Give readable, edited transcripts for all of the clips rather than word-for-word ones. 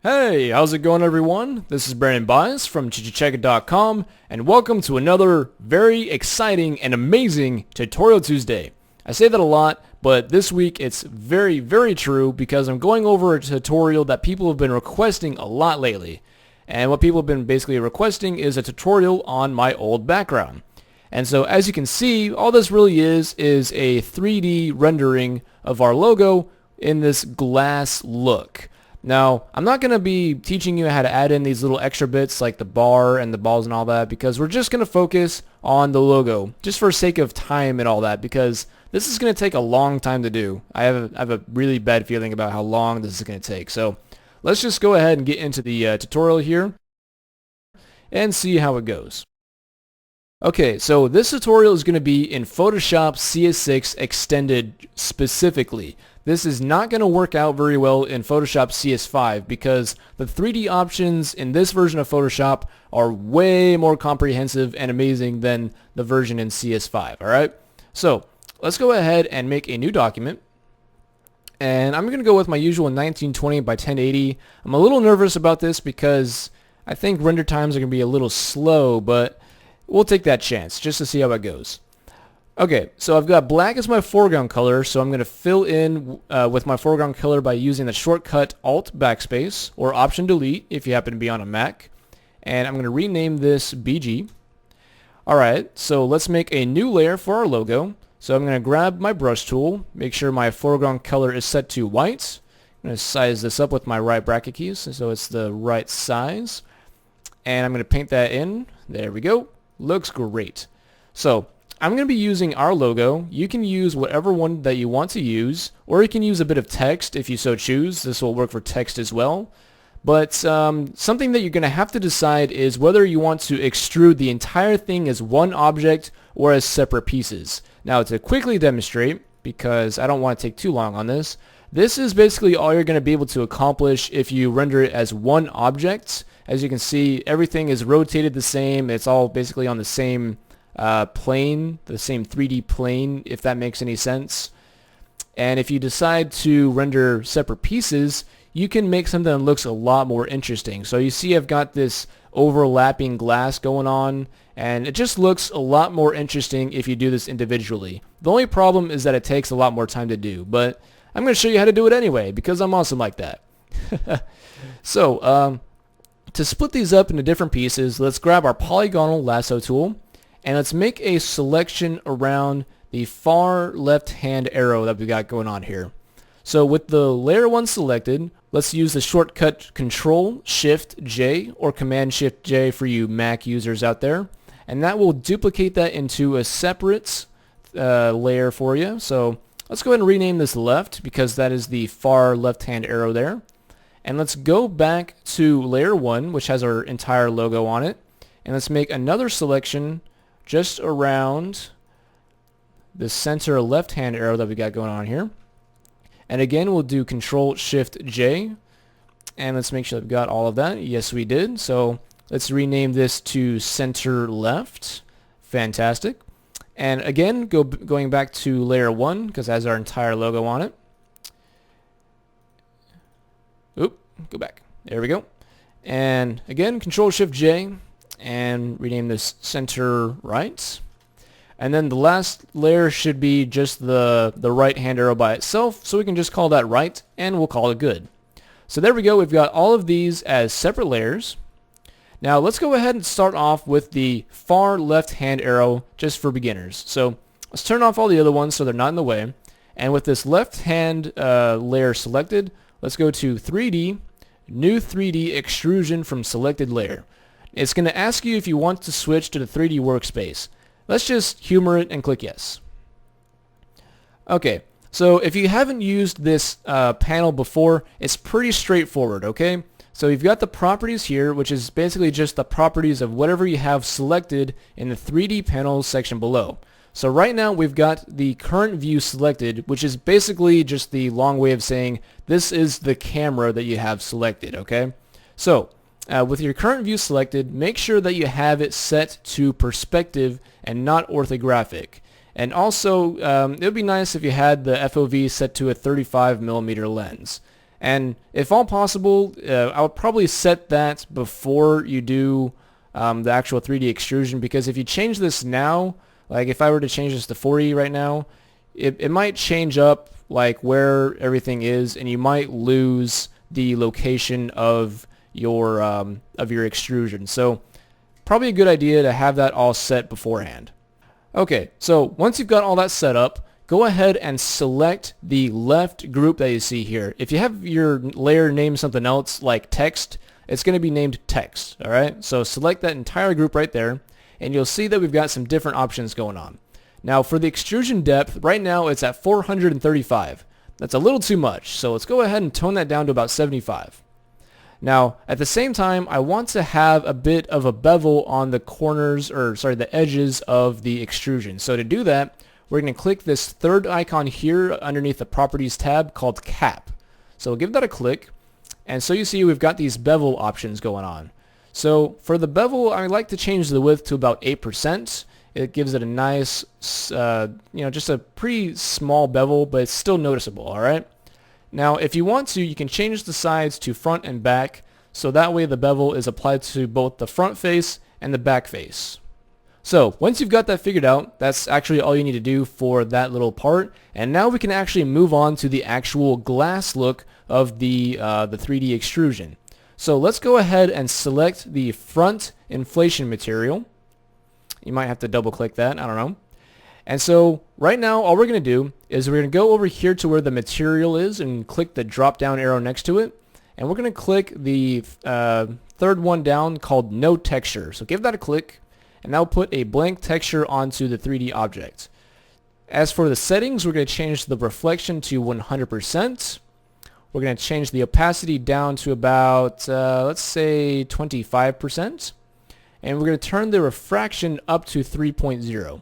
Hey, how's it going everyone? This is Brandon Bias from chichicheka.com and welcome to another very exciting and amazing Tutorial Tuesday. I say that a lot, but this week it's very true because I'm going over a tutorial that people have been requesting a lot lately. And what people have been basically requesting is a tutorial on my old background. And so as you can see, all this really is a 3D rendering of our logo in this glass look. Now, I'm not going to be teaching you how to add in these little extra bits like the bar and the balls and all that because we're just going to focus on the logo just for sake of time and all that because this is going to take a long time to do. I have a really bad feeling about how long this is going to take. So let's just go ahead and get into the tutorial here and see how it goes. Okay, so this tutorial is going to be in Photoshop CS6 Extended specifically. This is not going to work out very well in Photoshop CS5 because the 3D options in this version of Photoshop are way more comprehensive and amazing than the version in CS5, alright? So, let's go ahead and make a new document. And I'm going to go with my usual 1920 by 1080. I'm a little nervous about this because I think render times are going to be a little slow, but we'll take that chance just to see how it goes. Okay, so I've got black as my foreground color, so I'm going to fill in with my foreground color by using the shortcut Alt Backspace or Option Delete if you happen to be on a Mac. And I'm going to rename this BG. Alright, so let's make a new layer for our logo. So I'm going to grab my brush tool, make sure my foreground color is set to white. I'm going to size this up with my right bracket keys so it's the right size. And I'm going to paint that in. There we go. Looks great. So I'm going to be using our logo. You can use whatever one that you want to use, or you can use a bit of text if you so choose. This will work for text as well. But something that you're going to have to decide is whether you want to extrude the entire thing as one object or as separate pieces. Now to quickly demonstrate, because I don't want to take too long on this, this is basically all you're going to be able to accomplish if you render it as one object. As you can see, everything is rotated the same. It's all basically on the same plane, the same 3D plane, if that makes any sense. And if you decide to render separate pieces, you can make something that looks a lot more interesting. So you see I've got this overlapping glass going on, and it just looks a lot more interesting if you do this individually. The only problem is that it takes a lot more time to do, but I'm going to show you how to do it anyway because I'm awesome like that. So, to split these up into different pieces, let's grab our polygonal lasso tool and let's make a selection around the far left hand arrow that we got going on here. So with the layer 1 selected, let's use the shortcut Control Shift J or Command Shift J for you Mac users out there, and that will duplicate that into a separate layer for you. So let's go ahead and rename this left because that is the far left hand arrow there. And let's go back to layer 1, which has our entire logo on it, and let's make another selection just around the center left hand arrow that we got going on here. And again, we'll do Control Shift J, and let's make sure that we got all of that. Yes, we did. So let's rename this to center left. Fantastic. And again, going back to layer 1 because it has our entire logo on it. Oop, go back. There we go. And again, Control Shift J and rename this center right. And then the last layer should be just the right hand arrow by itself, so we can just call that right and we'll call it good. So there we go. We've got all of these as separate layers. Now let's go ahead and start off with the far left hand arrow just for beginners. So let's turn off all the other ones so they're not in the way. And with this left hand layer selected, let's go to 3D, New 3D Extrusion from Selected Layer. It's going to ask you if you want to switch to the 3D workspace. Let's just humor it and click yes. Okay, so if you haven't used this panel before, it's pretty straightforward, okay? So you've got the properties here, which is basically just the properties of whatever you have selected in the 3D panels section below. So right now we've got the current view selected, which is basically just the long way of saying this is the camera that you have selected, okay? So with your current view selected, make sure that you have it set to perspective and not orthographic. And also, it would be nice if you had the FOV set to a 35mm lens. And if all possible, I would probably set that before you do the actual 3D extrusion, because if you change this now, like if I were to change this to 40 right now, it might change up like where everything is, and you might lose the location of your extrusion. So probably a good idea to have that all set beforehand. Okay, so once you've got all that set up, go ahead and select the left group that you see here. If you have your layer named something else like text, it's going to be named text, all right? So select that entire group right there, and you'll see that we've got some different options going on. Now for the extrusion depth, right now it's at 435. That's a little too much, so let's go ahead and tone that down to about 75. Now, at the same time, I want to have a bit of a bevel on the corners, or sorry, the edges of the extrusion. So to do that, we're going to click this third icon here underneath the Properties tab called Cap. So we'll give that a click, and so you see we've got these bevel options going on. So for the bevel, I like to change the width to about 8%. It gives it a nice, just a pretty small bevel, but it's still noticeable, all right? Now, if you want to, you can change the sides to front and back, so that way the bevel is applied to both the front face and the back face. So, once you've got that figured out, that's actually all you need to do for that little part, and now we can actually move on to the actual glass look of the 3D extrusion. So let's go ahead and select the front inflation material. You might have to double click that, I don't know. And so right now all we're going to do is we're going to go over here to where the material is and click the drop down arrow next to it. And we're going to click the third one down called No Texture. So give that a click, and now put a blank texture onto the 3D object. As for the settings, we're going to change the reflection to 100%. We're going to change the opacity down to about, let's say 25%. And we're going to turn the refraction up to 3.0.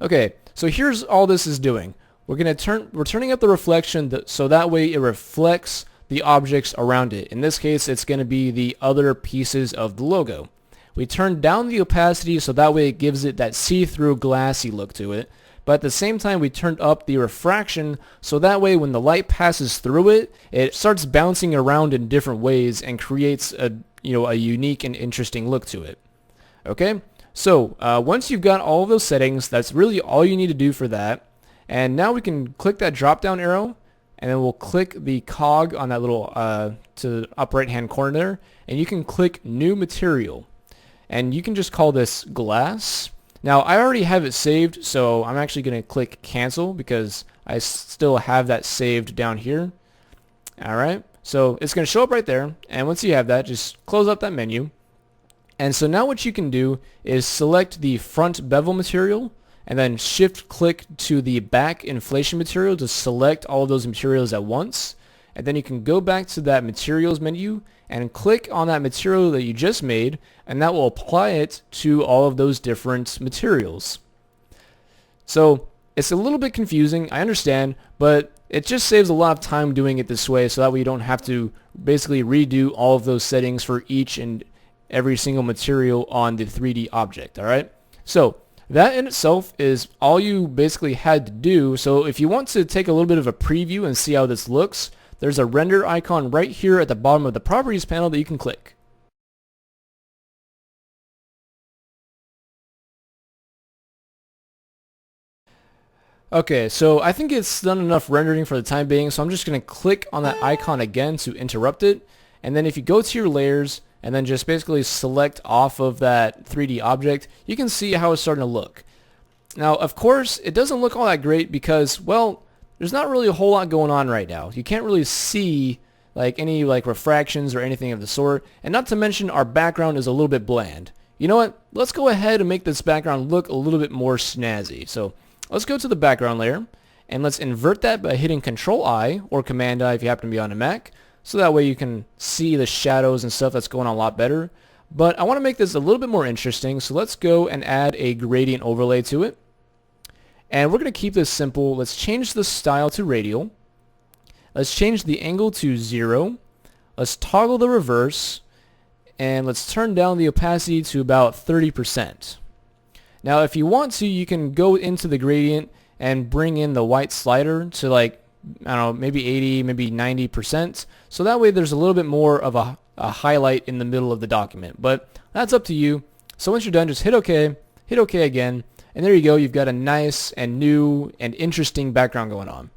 Okay, so here's all this is doing. We're turning up the reflection so that way it reflects the objects around it. In this case, it's going to be the other pieces of the logo. We turned down the opacity so that way it gives it that see-through glassy look to it. But at the same time, we turned up the refraction so that way when the light passes through it, it starts bouncing around in different ways and creates a unique and interesting look to it. Okay? So once you've got all of those settings, that's really all you need to do for that. And now we can click that drop down arrow, and then we'll click the cog on that little to the up right hand corner there, and you can click New Material. And you can just call this Glass. Now I already have it saved, so I'm actually going to click Cancel because I still have that saved down here. Alright, so it's going to show up right there, and once you have that, just close up that menu. And so now what you can do is select the front bevel material and then shift click to the back inflation material to select all of those materials at once. And then you can go back to that materials menu and click on that material that you just made, and that will apply it to all of those different materials. So it's a little bit confusing, I understand, but it just saves a lot of time doing it this way, so that way you don't have to basically redo all of those settings for each and every single material on the 3D object, alright? So that in itself is all you basically had to do. So if you want to take a little bit of a preview and see how this looks, there's a render icon right here at the bottom of the properties panel that you can click. Okay, so I think it's done enough rendering for the time being, so I'm just going to click on that icon again to interrupt it. And then if you go to your layers and then just basically select off of that 3D object, you can see how it's starting to look. Now, of course, it doesn't look all that great because, well, there's not really a whole lot going on right now. You can't really see any refractions or anything of the sort, and not to mention our background is a little bit bland. You know what? Let's go ahead and make this background look a little bit more snazzy. So let's go to the background layer, and let's invert that by hitting Control-I or Command-I if you happen to be on a Mac, so that way you can see the shadows and stuff that's going on a lot better. But I want to make this a little bit more interesting, so let's go and add a gradient overlay to it. And we're going to keep this simple. Let's change the style to radial. Let's change the angle to 0. Let's toggle the reverse. And let's turn down the opacity to about 30%. Now if you want to, you can go into the gradient and bring in the white slider to I don't know, maybe 80, maybe 90%. So that way there's a little bit more of a highlight in the middle of the document. But that's up to you. So once you're done, just hit OK again, and there you go. You've got a nice and new and interesting background going on.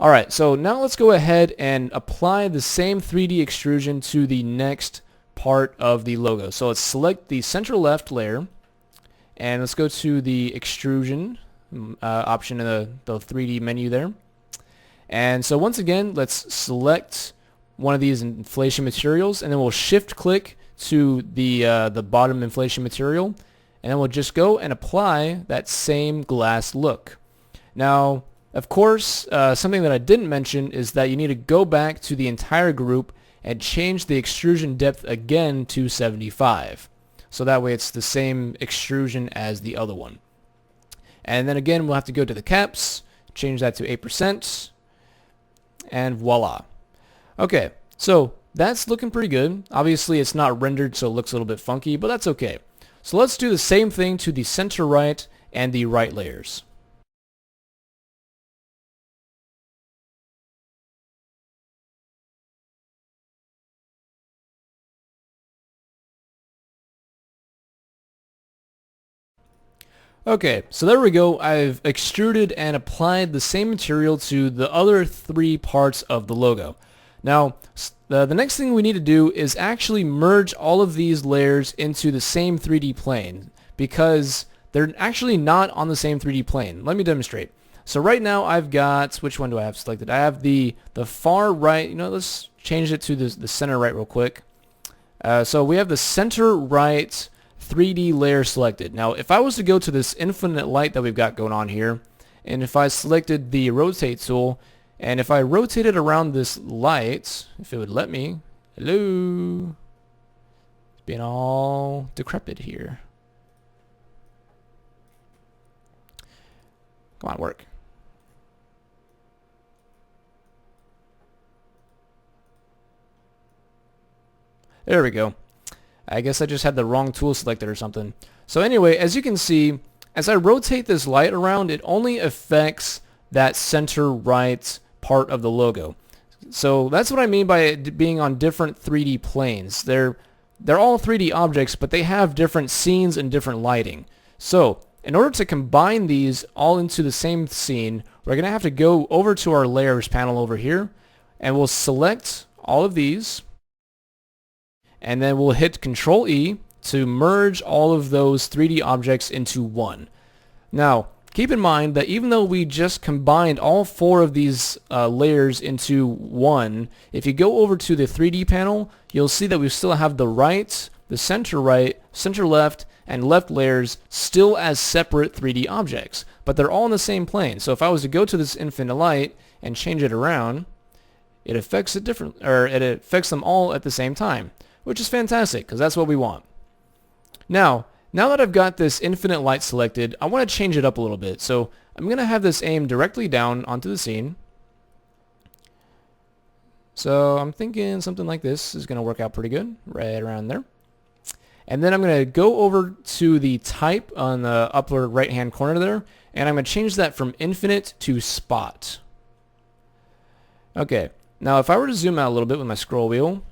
Alright, so now let's go ahead and apply the same 3D extrusion to the next part of the logo. So let's select the center left layer, and let's go to the extrusion option in the 3D menu there. And so once again, let's select one of these inflation materials, and then we'll shift click to the bottom inflation material, and then we'll just go and apply that same glass look. Now, of course, something that I didn't mention is that you need to go back to the entire group and change the extrusion depth again to 75. So that way it's the same extrusion as the other one. And then again, we'll have to go to the caps, change that to 8%, and voila. Okay, so that's looking pretty good. Obviously it's not rendered, so it looks a little bit funky, but that's okay. So let's do the same thing to the center right and the right layers. Okay, so there we go. I've extruded and applied the same material to the other three parts of the logo. Now, the next thing we need to do is actually merge all of these layers into the same 3D plane, because they're actually not on the same 3D plane. Let me demonstrate. So right now I've got, which one do I have selected? I have the far right, let's change it to the center right real quick. So we have the center right 3D layer selected. Now if I was to go to this infinite light that we've got going on here, and if I selected the rotate tool, and if I rotated around this light, if it would let me, hello, it's being all decrepit here. Come on, work. There we go. I guess I just had the wrong tool selected or something. So anyway, as you can see, as I rotate this light around, it only affects that center right part of the logo. So that's what I mean by it being on different 3D planes. They're all 3D objects, but they have different scenes and different lighting. So in order to combine these all into the same scene, we're going to have to go over to our layers panel over here, and we'll select all of these, and then we'll hit Control E to merge all of those 3D objects into one. Now, keep in mind that even though we just combined all four of these layers into one, if you go over to the 3D panel, you'll see that we still have the right, center left, and left layers still as separate 3D objects, but they're all in the same plane. So if I was to go to this infinite light and change it around, it affects it different, or it affects them all at the same time, which is fantastic because that's what we want. Now that I've got this infinite light selected, I want to change it up a little bit. So I'm going to have this aim directly down onto the scene. So I'm thinking something like this is going to work out pretty good, right around there. And then I'm going to go over to the type on the upper right hand corner there, and I'm going to change that from infinite to spot. Okay, now if I were to zoom out a little bit with my scroll wheel,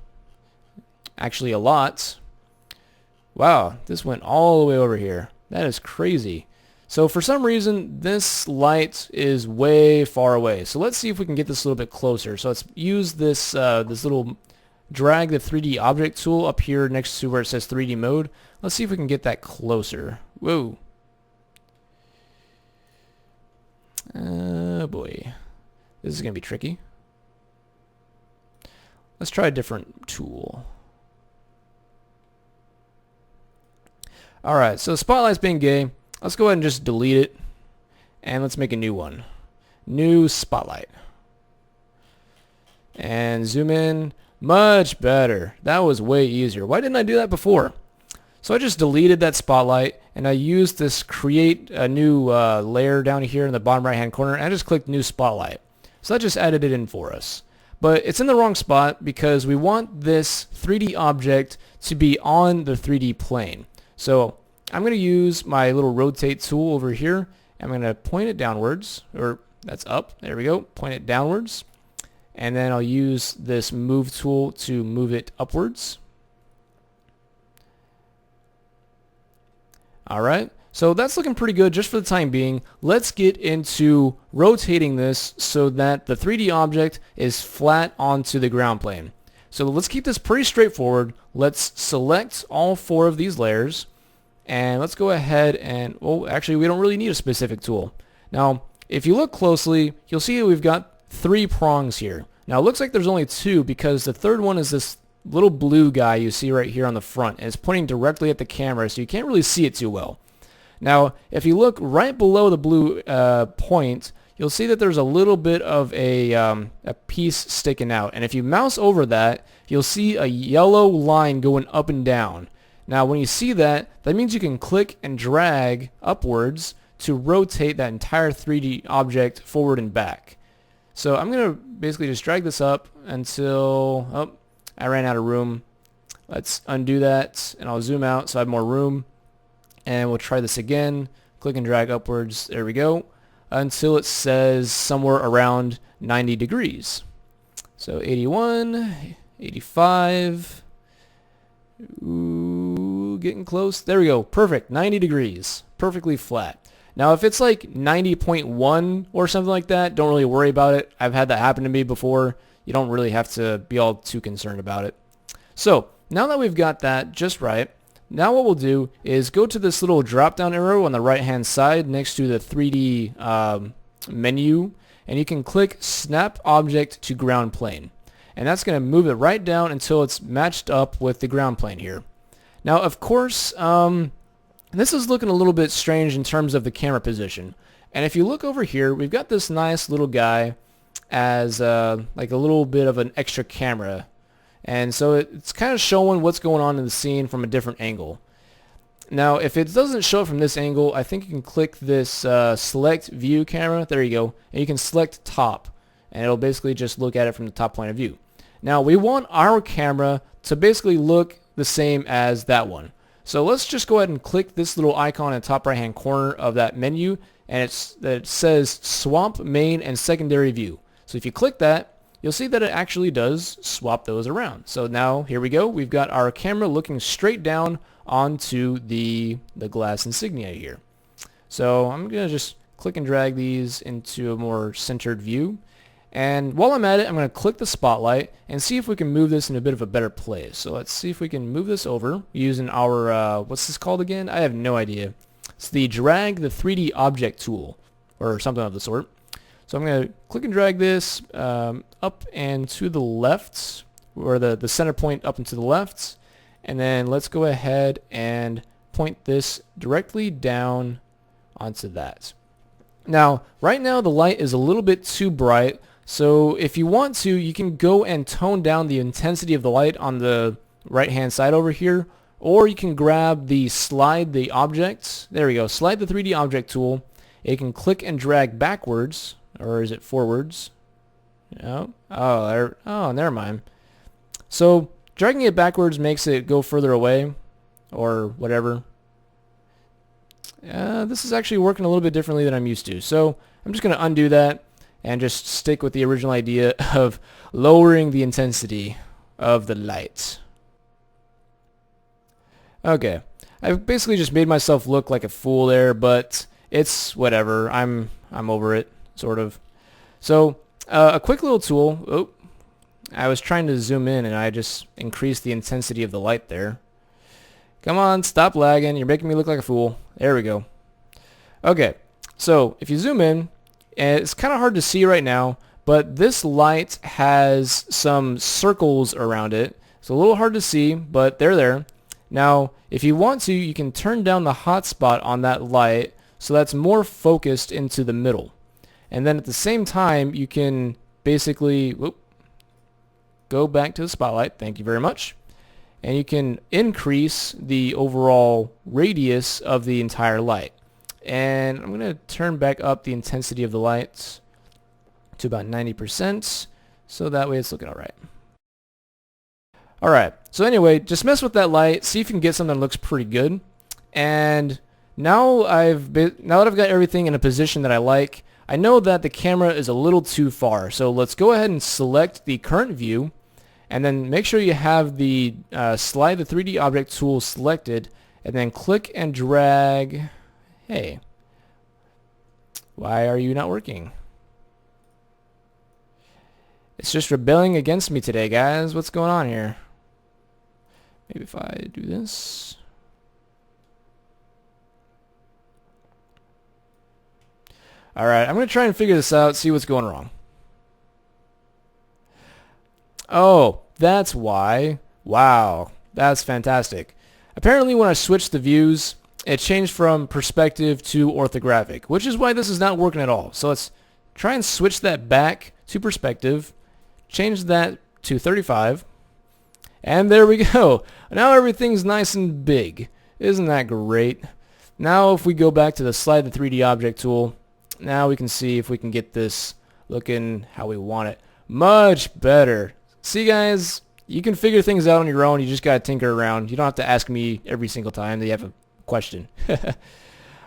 actually a lot, wow, this went all the way over here. That is crazy. So for some reason this light is way far away. So let's see if we can get this a little bit closer. So let's use this this little drag the 3D object tool up here next to where it says 3D mode. Let's see if we can get that closer. Whoa. Oh boy. This is going to be tricky. Let's try a different tool. Alright, so Spotlight's being gay. Let's go ahead and just delete it. And let's make a new one. New Spotlight. And zoom in. Much better. That was way easier. Why didn't I do that before? So I just deleted that Spotlight, and I used this create a new layer down here in the bottom right hand corner, and I just clicked New Spotlight. So that just added it in for us. But it's in the wrong spot because we want this 3D object to be on the 3D plane. So I'm going to use my little rotate tool over here. I'm going to point it downwards, or That's up. There we go. Point it downwards. And then I'll use this move tool to move it upwards. Alright, so that's looking pretty good just for the time being. Let's get into rotating this so that the 3D object is flat onto the ground plane. So let's keep this pretty straightforward. Let's select all 4 of these layers, and let's go ahead and, well, actually we don't really need a specific tool. Now, if you look closely, you'll see that we've got 3 prongs here. Now it looks like there's only 2 because the third one is this little blue guy you see right here on the front, and it's pointing directly at the camera, so you can't really see it too well. Now if you look right below the blue point, you'll see that there's a little bit of a piece sticking out, and if you mouse over that, you'll see a yellow line going up and down. Now when you see that, that means you can click and drag upwards to rotate that entire 3D object forward and back. So I'm going to basically just drag this up until, oh, I ran out of room. Let's undo that, and I'll zoom out so I have more room. And we'll try this again. Click and drag upwards. There we go. Until it says somewhere around 90 degrees. So 81, 85. Ooh, getting close. There we go. Perfect. 90 degrees. Perfectly flat. Now if it's like 90.1 or something like that, don't really worry about it. I've had that happen to me before. You don't really have to be all too concerned about it. So now that we've got that just right, now what we'll do is go to this little drop down arrow on the right hand side next to the 3D menu, and you can click snap object to ground plane, and that's going to move it right down until it's matched up with the ground plane here. Now of course this is looking a little bit strange in terms of the camera position, and if you look over here, we've got this nice little guy as like a little bit of an extra camera, and so it's kind of showing what's going on in the scene from a different angle. Now if it doesn't show it from this angle, I think you can click this select view camera, there you go, and you can select top, and it'll basically just look at it from the top point of view. Now we want our camera to basically look the same as that one, so let's just go ahead and click this little icon in the top right hand corner of that menu, and it says swap main and secondary view. So if you click that, you'll see that it actually does swap those around. So now here we go. We've got our camera looking straight down onto the glass insignia here. So I'm going to just click and drag these into a more centered view. And while I'm at it, I'm going to click the spotlight and see if we can move this in a bit of a better place. So let's see if we can move this over using our, what's this called again? I have no idea. It's the drag the 3D object tool or something of the sort. So I'm going to click and drag this up and to the left, or the center point up and to the left, and then let's go ahead and point this directly down onto that. Now, right now the light is a little bit too bright, so if you want to, you can go and tone down the intensity of the light on the right hand side over here, or you can grab the slide the object, there we go, slide the 3D object tool. You can click and drag backwards, or is it forwards? No. Oh, never mind. So dragging it backwards makes it go further away, or whatever. This is actually working a little bit differently than I'm used to. So I'm just going to undo that and just stick with the original idea of lowering the intensity of the light. Okay. I've basically just made myself look like a fool there, but it's whatever. I'm over it. Sort of. So a quick little tool. Oh, I was trying to zoom in and I just increased the intensity of the light there. Come on, stop lagging. You're making me look like a fool. There we go. Okay, so if you zoom in, and it's kind of hard to see right now, but this light has some circles around it. It's a little hard to see, but they're there. Now, if you want to, you can turn down the hotspot on that light so that's more focused into the middle. And then at the same time, you can basically go back to the spotlight. Thank you very much. And you can increase the overall radius of the entire light. And I'm going to turn back up the intensity of the light to about 90%, so that way it's looking all right. All right, so anyway, just mess with that light, see if you can get something that looks pretty good. And now that I've got everything in a position that I like, I know that the camera is a little too far, so let's go ahead and select the current view, and then make sure you have the slide the 3D object tool selected, and then click and drag. Hey, why are you not working? It's just rebelling against me today, guys. What's going on here? Maybe if I do this. Alright, I'm going to try and figure this out, see what's going wrong. Oh, that's why. Wow, that's fantastic. Apparently when I switched the views, it changed from perspective to orthographic, which is why this is not working at all. So let's try and switch that back to perspective, change that to 35, and there we go. Now everything's nice and big. Isn't that great? Now if we go back to the slide the 3D object tool, now we can see if we can get this looking how we want it. Much better. See guys, you can figure things out on your own. You just gotta tinker around. You don't have to ask me every single time that you have a question.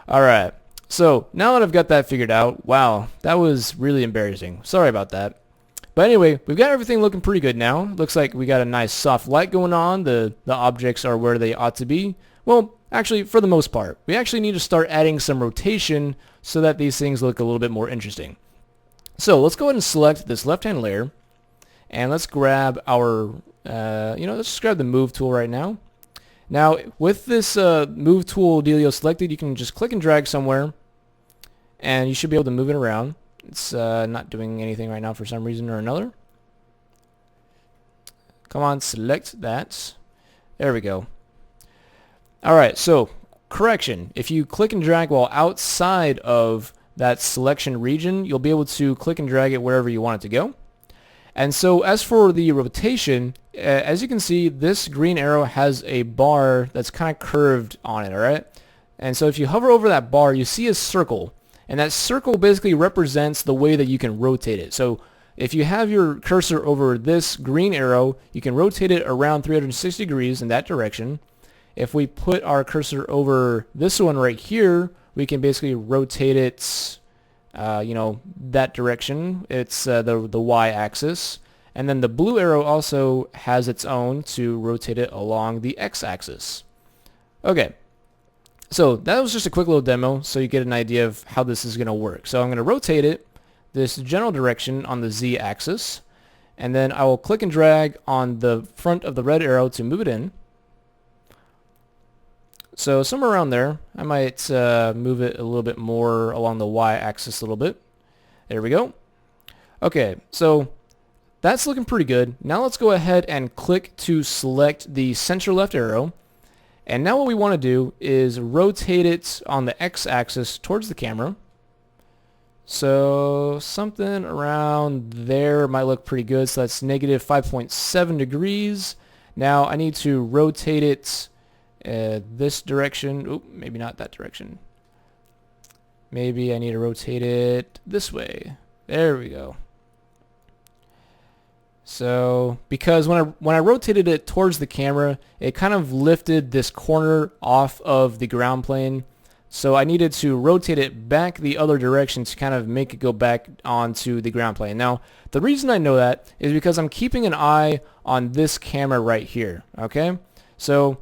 Alright, so now that I've got that figured out, wow, that was really embarrassing. Sorry about that. But anyway, we've got everything looking pretty good now. Looks like we got a nice soft light going on. The objects are where they ought to be. Well, actually, for the most part. We actually need to start adding some rotation so that these things look a little bit more interesting. So let's go ahead and select this left-hand layer, and let's grab our, let's just grab the move tool right now. Now, with this move tool dealio selected, you can just click and drag somewhere, and you should be able to move it around. It's not doing anything right now for some reason or another. Come on, select that. There we go. Alright, so correction. If you click and drag while outside of that selection region, you'll be able to click and drag it wherever you want it to go. And so as for the rotation, as you can see, this green arrow has a bar that's kind of curved on it, alright? And so if you hover over that bar, you see a circle. And that circle basically represents the way that you can rotate it. So if you have your cursor over this green arrow, you can rotate it around 360 degrees in that direction. If we put our cursor over this one right here, we can basically rotate it, that direction. It's the y-axis. And then the blue arrow also has its own to rotate it along the x-axis. Okay. So that was just a quick little demo so you get an idea of how this is going to work. So I'm going to rotate it this general direction on the z-axis, and then I will click and drag on the front of the red arrow to move it in. So somewhere around there, I might move it a little bit more along the y-axis a little bit. There we go. Okay, so that's looking pretty good. Now let's go ahead and click to select the center left arrow. And now what we want to do is rotate it on the x-axis towards the camera. So something around there might look pretty good. So that's negative 5.7 degrees. Now I need to rotate it this direction. Oop, maybe not that direction. Maybe I need to rotate it this way. There we go. So because when I rotated it towards the camera, it kind of lifted this corner off of the ground plane. So I needed to rotate it back the other direction to kind of make it go back onto the ground plane. Now, the reason I know that is because I'm keeping an eye on this camera right here, okay? So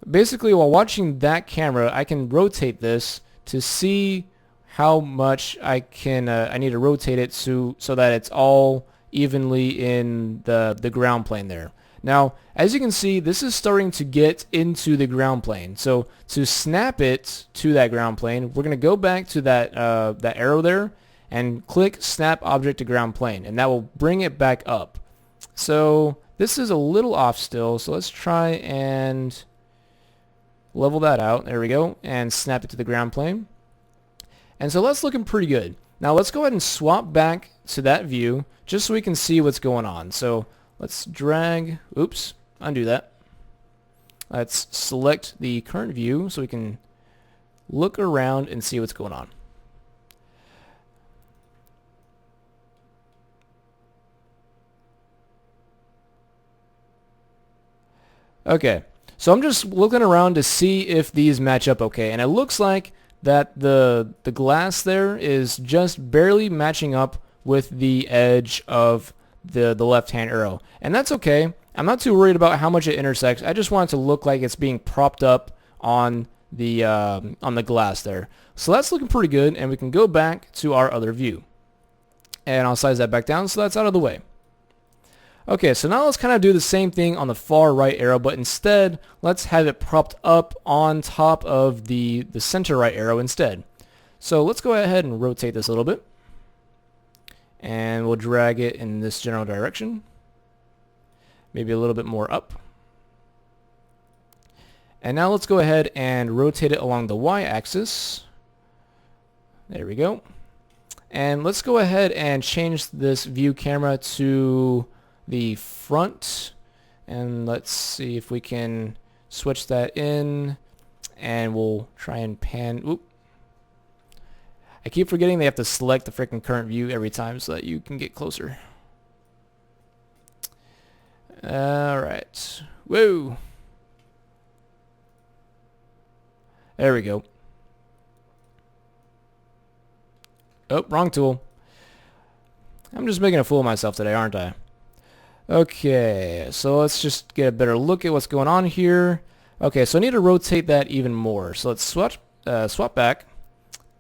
basically while watching that camera, I can rotate this to see how much I need to rotate it so that it's all evenly in the ground plane there. Now, as you can see, this is starting to get into the ground plane. So to snap it to that ground plane, we're going to go back to that arrow there and click Snap Object to Ground Plane, and that will bring it back up. So this is a little off still, so let's try and level that out. There we go, and snap it to the ground plane. And so that's looking pretty good. Now let's go ahead and swap back to that view just so we can see what's going on. So let's drag, oops, undo that. Let's select the current view so we can look around and see what's going on. Okay, so I'm just looking around to see if these match up okay, and it looks like that the glass there is just barely matching up with the edge of the left-hand arrow. And that's okay. I'm not too worried about how much it intersects. I just want it to look like it's being propped up on the glass there. So that's looking pretty good, and we can go back to our other view. And I'll size that back down so that's out of the way. Okay, so now let's kind of do the same thing on the far right arrow, but instead let's have it propped up on top of the center right arrow instead. So let's go ahead and rotate this a little bit, and we'll drag it in this general direction, maybe a little bit more up. And now let's go ahead and rotate it along the y-axis. There we go. And let's go ahead and change this view camera to the front, and let's see if we can switch that in, and we'll try and pan. Oop. I keep forgetting they have to select the freaking current view every time so that you can get closer. Alright. Whoa. There we go. Oh, wrong tool. I'm just making a fool of myself today, aren't I? Okay, so let's just get a better look at what's going on here. Okay, so I need to rotate that even more. So let's swap back,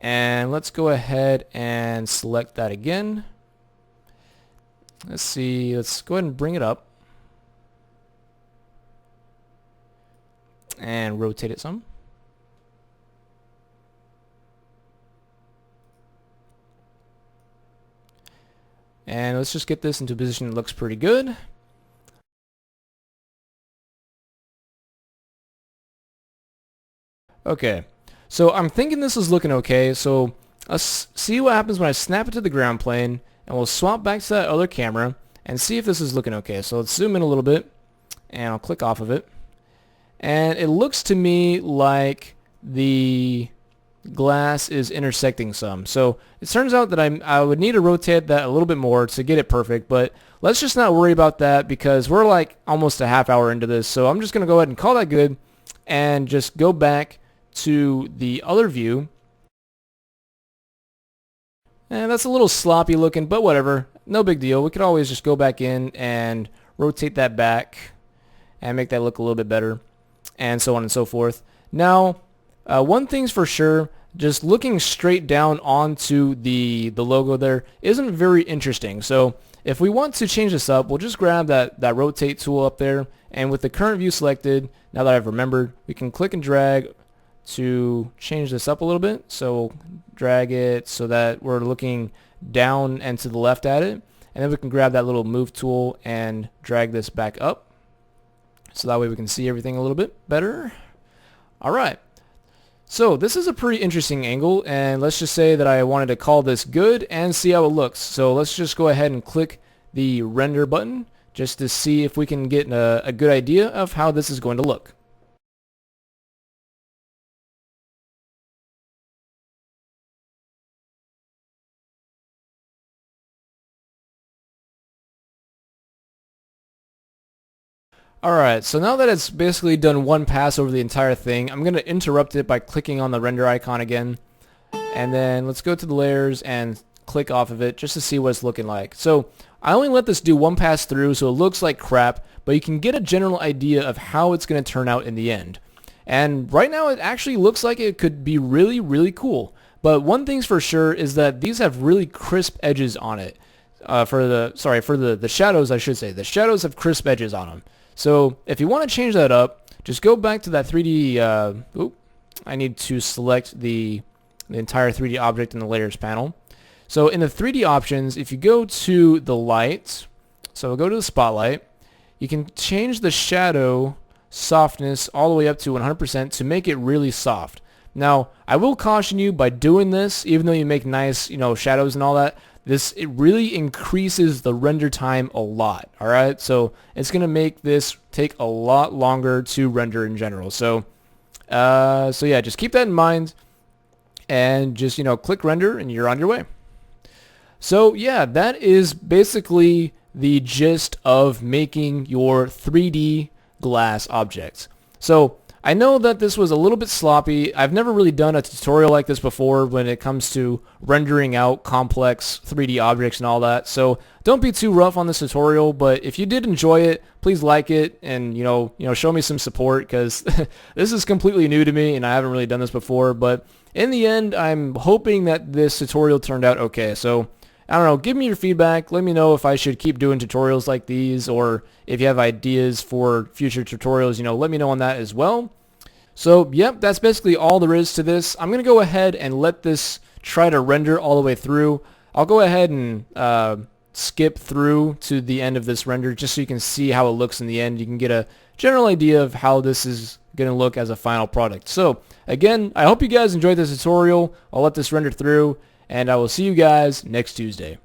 and let's go ahead and select that again. Let's see, let's go ahead and bring it up and rotate it some. And let's just get this into a position that looks pretty good. Okay, so I'm thinking this is looking okay, so let's see what happens when I snap it to the ground plane, and we'll swap back to that other camera and see if this is looking okay. So let's zoom in a little bit, and I'll click off of it. And it looks to me like the glass is intersecting some. So it turns out that I would need to rotate that a little bit more to get it perfect, but let's just not worry about that because we're like almost a half hour into this. So I'm just going to go ahead and call that good and just go back to the other view. And that's a little sloppy looking, but whatever. No big deal. We could always just go back in and rotate that back and make that look a little bit better, and so on and so forth. Now, one thing's for sure, just looking straight down onto the logo there isn't very interesting. So if we want to change this up, we'll just grab that rotate tool up there, and with the current view selected, now that I've remembered, we can click and drag to change this up a little bit. So drag it so that we're looking down and to the left at it, and then we can grab that little move tool and drag this back up so that way we can see everything a little bit better. Alright. So this is a pretty interesting angle, and let's just say that I wanted to call this good and see how it looks. So let's just go ahead and click the render button just to see if we can get a good idea of how this is going to look. Alright, so now that it's basically done one pass over the entire thing, I'm going to interrupt it by clicking on the render icon again. And then let's go to the layers and click off of it just to see what it's looking like. So I only let this do one pass through, so it looks like crap, but you can get a general idea of how it's going to turn out in the end. And right now it actually looks like it could be really, really cool. But one thing's for sure is that these have really crisp edges on it. For the shadows, I should say. The shadows have crisp edges on them. So if you want to change that up, just go back to that 3D, I need to select the entire 3D object in the layers panel. So in the 3D options, if you go to the light, so we'll go to the spotlight, you can change the shadow softness all the way up to 100% to make it really soft. Now, I will caution you by doing this, even though you make nice, shadows and all that, it really increases the render time a lot, alright? So it's going to make this take a lot longer to render in general. So yeah, just keep that in mind and just, click render and you're on your way. So yeah, that is basically the gist of making your 3D glass objects. So I know that this was a little bit sloppy. I've never really done a tutorial like this before when it comes to rendering out complex 3D objects and all that. So don't be too rough on this tutorial, but if you did enjoy it, please like it and show me some support, because this is completely new to me and I haven't really done this before. But in the end, I'm hoping that this tutorial turned out okay. So I don't know, give me your feedback. Let me know if I should keep doing tutorials like these, or if you have ideas for future tutorials, let me know on that as well. So, yep, that's basically all there is to this. I'm going to go ahead and let this try to render all the way through. I'll go ahead and skip through to the end of this render just so you can see how it looks in the end. You can get a general idea of how this is going to look as a final product. So, again, I hope you guys enjoyed this tutorial. I'll let this render through, and I will see you guys next Tuesday.